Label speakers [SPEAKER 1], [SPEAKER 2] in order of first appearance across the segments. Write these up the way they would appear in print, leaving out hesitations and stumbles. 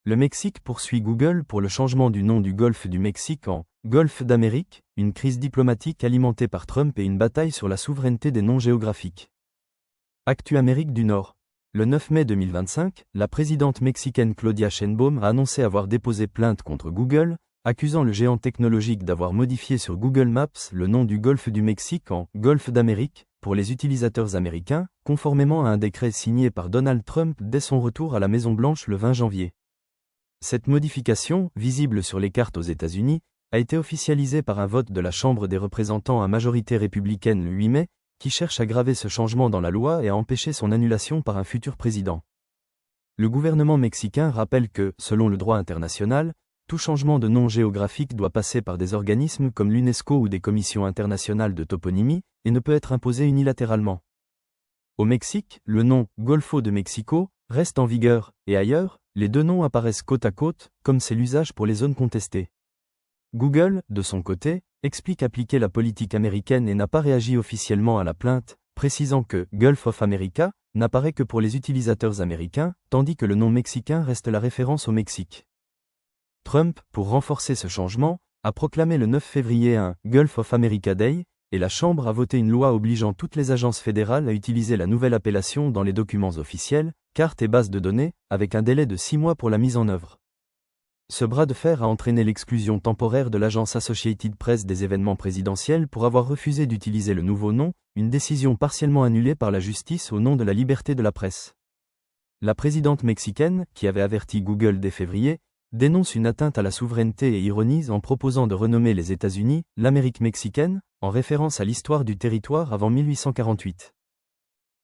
[SPEAKER 1] Le Mexique poursuit Google pour le changement du nom du golfe du Mexique en Golfe d'Amérique, une crise diplomatique alimentée par Trump et une bataille sur la souveraineté des noms géographiques. Actu Amérique du Nord. Le 9 mai 2025, la présidente mexicaine Claudia Sheinbaum a annoncé avoir déposé plainte contre Google, accusant le géant technologique d'avoir modifié sur Google Maps le nom du golfe du Mexique en Golfe d'Amérique pour les utilisateurs américains, conformément à un décret signé par Donald Trump dès son retour à la Maison-Blanche le 20 janvier. Cette modification, visible sur les cartes aux États-Unis, a été officialisée par un vote de la Chambre des représentants à majorité républicaine le 8 mai, qui cherche à graver ce changement dans la loi et à empêcher son annulation par un futur président. Le gouvernement mexicain rappelle que, selon le droit international, tout changement de nom géographique doit passer par des organismes comme l'UNESCO ou des commissions internationales de toponymie, et ne peut être imposé unilatéralement. Au Mexique, le nom « Golfo de Mexico » reste en vigueur, et ailleurs, les deux noms apparaissent côte à côte, comme c'est l'usage pour les zones contestées. Google, de son côté, explique appliquer la politique américaine et n'a pas réagi officiellement à la plainte, précisant que « Gulf of America » n'apparaît que pour les utilisateurs américains, tandis que le nom mexicain reste la référence au Mexique. Trump, pour renforcer ce changement, a proclamé le 9 février un « Gulf of America Day », et la Chambre a voté une loi obligeant toutes les agences fédérales à utiliser la nouvelle appellation dans les documents officiels, cartes et bases de données, avec un délai de 6 mois pour la mise en œuvre. Ce bras de fer a entraîné l'exclusion temporaire de l'agence Associated Press des événements présidentiels pour avoir refusé d'utiliser le nouveau nom, une décision partiellement annulée par la justice au nom de la liberté de la presse. La présidente mexicaine, qui avait averti Google dès février, dénonce une atteinte à la souveraineté et ironise en proposant de renommer les États-Unis « l'Amérique mexicaine », en référence à l'histoire du territoire avant 1848.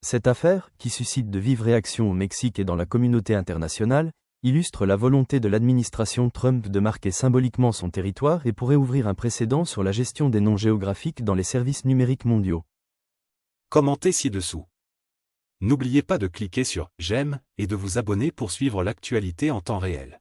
[SPEAKER 1] Cette affaire, qui suscite de vives réactions au Mexique et dans la communauté internationale, illustre la volonté de l'administration Trump de marquer symboliquement son territoire et pourrait ouvrir un précédent sur la gestion des noms géographiques dans les services numériques mondiaux.
[SPEAKER 2] Commentez ci-dessous. N'oubliez pas de cliquer sur « J'aime » et de vous abonner pour suivre l'actualité en temps réel.